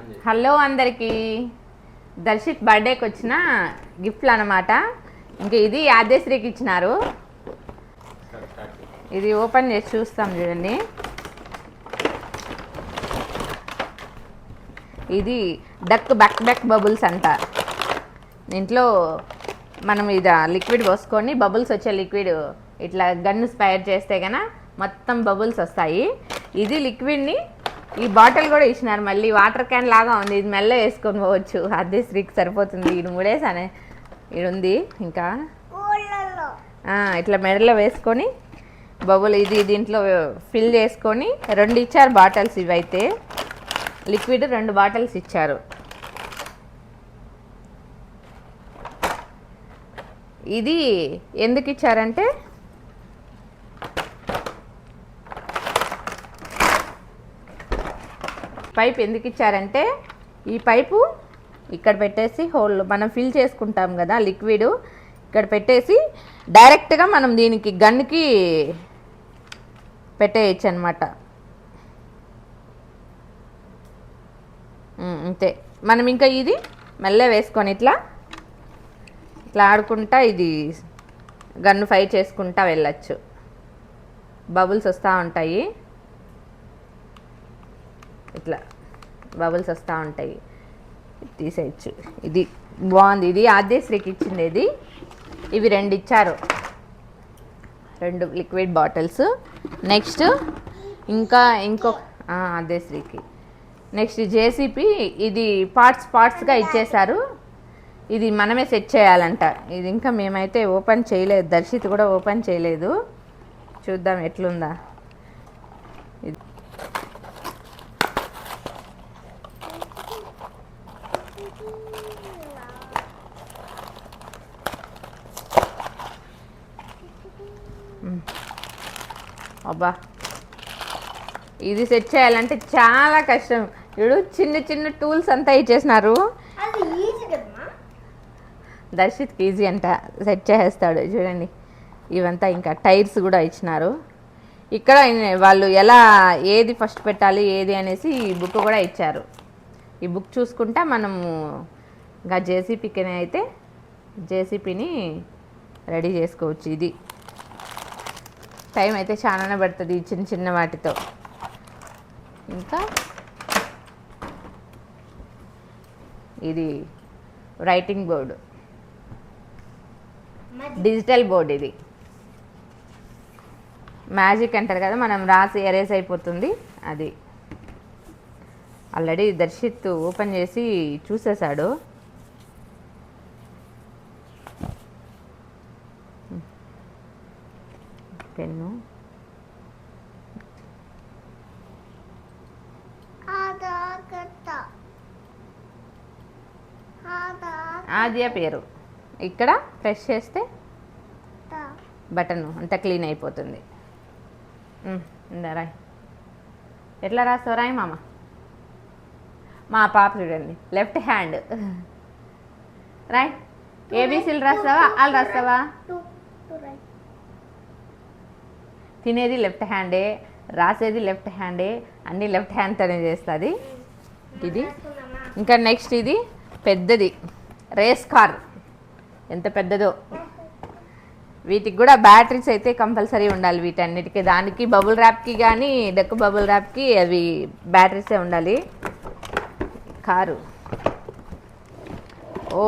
Hello అందరికీ, దర్శిత్ బర్త్డేకి వచ్చిన గిఫ్ట్లు అన్నమాట. ఇంకా ఇది యాదేశ్రీకి ఇచ్చినారు. ఇది ఓపెన్ చేసి చూస్తాం చూడండి. ఇది డక్ బ్యాక్ బ్యాక్ బబుల్స్ అంట. దీంట్లో మనం ఇది లిక్విడ్ పోసుకొని బబుల్స్ వచ్చే లిక్విడ్ ఇట్లా గన్ను స్పైర్ చేస్తే కన్నా మొత్తం బబుల్స్ వస్తాయి. ఇది లిక్విడ్ని ఈ బాటిల్ కూడా ఇచ్చినారు. మళ్ళీ వాటర్ క్యాన్ లాగా ఉంది. ఇది మెల్ల వేసుకొని పోవచ్చు. అదే శ్రీకి సరిపోతుంది. ఇది మూడేసానే ఇది ఉంది. ఇంకా ఇట్లా మెడలో వేసుకొని బబుల్ ఇది దీంట్లో ఫిల్ చేసుకొని 2 ఇచ్చారు బాటిల్స్. ఇవైతే లిక్విడ్ 2 బాటిల్స్ ఇచ్చారు. ఇది ఎందుకు ఇచ్చారంటే పైప్ ఎందుకు ఇచ్చారంటే ఈ పైపు ఇక్కడ పెట్టేసి హోల్ మనం ఫిల్ చేసుకుంటాం కదా లిక్విడ్, ఇక్కడ పెట్టేసి డైరెక్ట్గా మనం దీనికి గన్కి పెట్టేయచ్చు అనమాట. అంతే. మనం ఇంకా ఇది మెల్ల వేసుకొని ఇట్లా ఆడుకుంటా ఇది గన్ను ఫైర్ చేసుకుంటా వెళ్ళచ్చు. బబుల్స్ వస్తూ ఉంటాయి. ఇట్లా బబుల్స్ వస్తూ ఉంటాయి. తీసేయచ్చు. ఇది బాగుంది. ఇది ఆద్యశ్రీకి ఇచ్చింది. ఇది ఇవి 2 ఇచ్చారు, 2 లిక్విడ్ బాటిల్స్. నెక్స్ట్ ఇంకా ఇంకొక ఆద్యశ్రీకి. Next JCP. ఇది పార్ట్స్గా ఇచ్చేశారు. ఇది మనమే సెట్ చేయాలంట. ఇది ఇంకా మేమైతే ఓపెన్ చేయలేదు. దర్శిత్ కూడా ఓపెన్ చేయలేదు. చూద్దాం ఎట్లుందా. ఇది అబ్బా, ఇది సెట్ చేయాలంటే చాలా కష్టం. ఇప్పుడు చిన్న చిన్న టూల్స్ అంతా ఇచ్చేసినారు. దర్శిత్కి ఈజీ అంట, సెట్ చేసేస్తాడు. చూడండి ఇవంతా. ఇంకా టైర్స్ కూడా ఇచ్చినారు. ఇక్కడ వాళ్ళు ఎలా ఏది ఫస్ట్ పెట్టాలి ఏది అనేసి ఈ బుక్ కూడా ఇచ్చారు. ఈ బుక్ చూసుకుంటా మనము ఇంకా జేసీపీకి అయితే జేసీపీని రెడీ చేసుకోవచ్చు. ఇది టైం అయితే చాలానే పడుతుంది చిన్న చిన్న వాటితో. ఇంకా ఇది రైటింగ్ బోర్డు, డిజిటల్ బోర్డు. ఇది మ్యాజిక్ అంటారు కదా, మనం రాసి ఎరేస్ అయిపోతుంది. అది ఆల్రెడీ దర్శిత్ ఓపెన్ చేసి చూసేశాడు. పెన్ను, ఆద్య పేరు. ఇక్కడ ప్రెస్ చేస్తే బటన్ అంతా క్లీన్ అయిపోతుంది. ఇందా రాయ్. ఎట్లా రాస్తావు రాయ్ మామ. మా పాప చూడండి లెఫ్ట్ హ్యాండ్. రాయ్. ఏబీసీలు రాస్తావా ఆల్ రాస్తావా? తినేది లెఫ్ట్ హ్యాండే, రాసేది లెఫ్ట్ హ్యాండే, అన్నీ లెఫ్ట్ హ్యాండ్తోనే చేస్తుంది. ఇది ఇంకా నెక్స్ట్ ఇది పెద్దది రేస్ కార్. ఎంత పెద్దదో. వీటికి కూడా బ్యాటరీస్ అయితే కంపల్సరీ ఉండాలి. వీటన్నిటికీ దానికి బబుల్ ర్యాప్కి కానీ డెక్ బబుల్ ర్యాప్కి అవి బ్యాటరీసే ఉండాలి. కారు. ఓ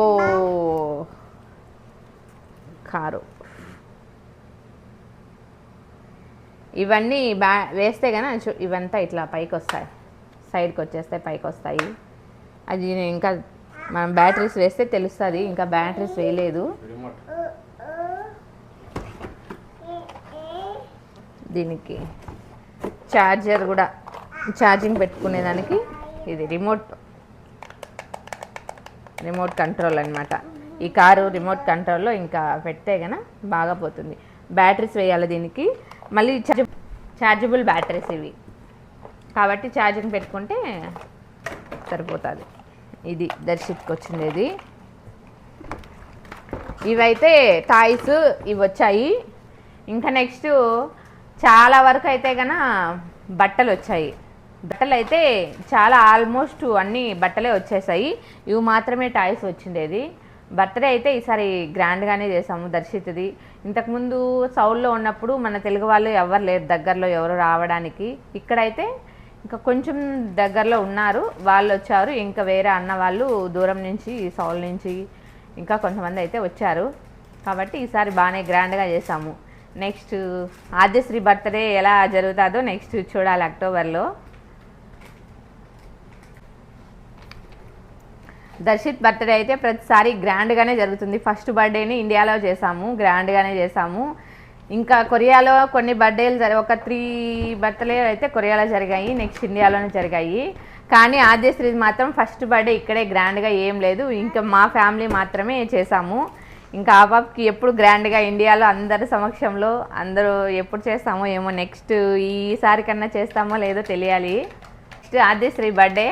కారు. ఇవన్నీ వేస్తే కానీ ఇవంతా ఇట్లా పైకి వస్తాయి, సైడ్కి వచ్చేస్తే పైకి వస్తాయి. అది ఇంకా మనం బ్యాటరీస్ వేస్తే తెలుస్తుంది. ఇంకా బ్యాటరీస్ వేయలేదు. దీనికి ఛార్జర్ కూడా, ఛార్జింగ్ పెట్టుకునేదానికి. ఇది రిమోట్ కంట్రోల్ అనమాట. ఈ కారు రిమోట్ కంట్రోల్లో ఇంకా పెడితే కనుక బాగా పోతుంది. బ్యాటరీస్ వేయాలి దీనికి. మళ్ళీ ఛార్జబుల్ బ్యాటరీస్ ఇవి కాబట్టి ఛార్జింగ్ పెట్టుకుంటే సరిపోతుంది. ఇది దర్శిత్కి వచ్చిండేది. ఇవైతే టాయ్స్ ఇవి వచ్చాయి. ఇంకా నెక్స్ట్ చాలా వరకు అయితే కన్నా బట్టలు వచ్చాయి. బట్టలు అయితే చాలా ఆల్మోస్ట్ అన్ని బట్టలే వచ్చేసాయి. ఇవి మాత్రమే టాయ్స్ వచ్చిండేది. బర్త్డే అయితే ఈసారి గ్రాండ్గానే చేసాము దర్శిత్ది. ఇంతకుముందు సౌల్లో ఉన్నప్పుడు మన తెలుగు వాళ్ళు ఎవరు లేరు దగ్గరలో ఎవరు రావడానికి. ఇక్కడైతే ఇంకా కొంచెం దగ్గరలో ఉన్నారు, వాళ్ళు వచ్చారు. ఇంకా వేరే అన్న వాళ్ళు దూరం నుంచి సౌల్ నుంచి ఇంకా కొంతమంది అయితే వచ్చారు. కాబట్టి ఈసారి బాగానే గ్రాండ్గా చేసాము. నెక్స్ట్ ఆద్యశ్రీ బర్త్డే ఎలా జరుగుతుందో నెక్స్ట్ చూడాలి అక్టోబర్లో. దర్శిత్ బర్త్డే అయితే ప్రతిసారి గ్రాండ్గానే జరుగుతుంది. ఫస్ట్ బర్త్డేని ఇండియాలో చేసాము, గ్రాండ్గానే చేసాము. ఇంకా కొరియాలో కొన్ని బర్త్డేలు ఒక 3 బర్త్డే అయితే కొరియాలో జరిగాయి, నెక్స్ట్ ఇండియాలోనే జరిగాయి. కానీ ఆద్యశ్రీ మాత్రం ఫస్ట్ బర్త్డే ఇక్కడే గ్రాండ్గా ఏం లేదు, ఇంకా మా ఫ్యామిలీ మాత్రమే చేసాము. ఇంకా ఆ పాపకి ఎప్పుడు గ్రాండ్గా ఇండియాలో అందరి సమక్షంలో అందరూ ఎప్పుడు చేస్తామో ఏమో, నెక్స్ట్ ఈసారి కన్నా చేస్తామో లేదో తెలియాలి. నెక్స్ట్ ఆద్యశ్రీ బర్త్డే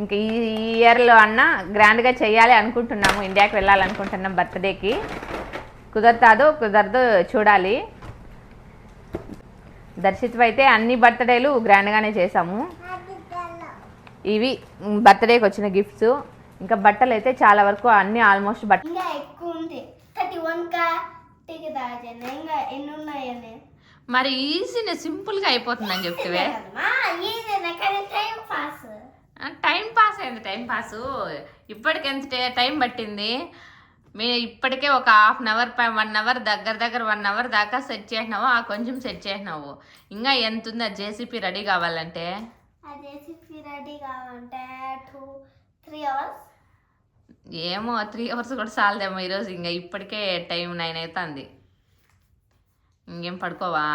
ఇంకా ఈ ఇయర్లో అన్నా గ్రాండ్గా చేయాలి అనుకుంటున్నాము. ఇండియాకి వెళ్ళాలనుకుంటున్నాం బర్త్డేకి. కుదరదో చూడాలి. దర్శిత్వ అయితే అన్ని బర్త్డేలు గ్రాండ్గానే చేసాము. ఇవి బర్త్డేకి వచ్చిన గిఫ్ట్స్. ఇంకా బట్టలు అయితే చాలా వరకు అన్ని ఆల్మోస్ట్ మరి ఈజీనే సింపుల్గా అయిపోతుందని చెప్తే టైం పాస్ అయింది. టైం పాసు ఇప్పటికి ఎంత టైం పట్టింది? మేము ఇప్పటికే ఒక 1/2 అవర్ 1 అవర్ దగ్గర 1 అవర్ దాకా సెట్ చేసినావు. ఆ కొంచెం సెట్ చేసినావు. ఇంకా ఎంత ఉంది ఆ జేసీపీ రెడీ కావాలంటే? 3 అవర్స్ ఏమో 3 అవర్స్ కూడా చాలదేమో ఈరోజు. ఇంకా ఇప్పటికే టైం 9 అవుతుంది. ఇంకేం పడుకోవా?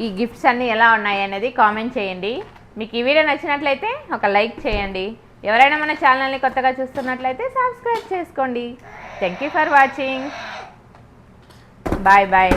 ఈ గిఫ్ట్స్ అన్నీ ఎలా ఉన్నాయి అనేది కామెంట్ చేయండి. మీకు ఈ వీడియో నచ్చినట్లయితే ఒక లైక్ చేయండి. ఎవరైనా మన ఛానల్ని కొత్తగా చూస్తున్నట్లయితే సబ్స్క్రైబ్ చేసుకోండి. Thank you for watching. Bye bye.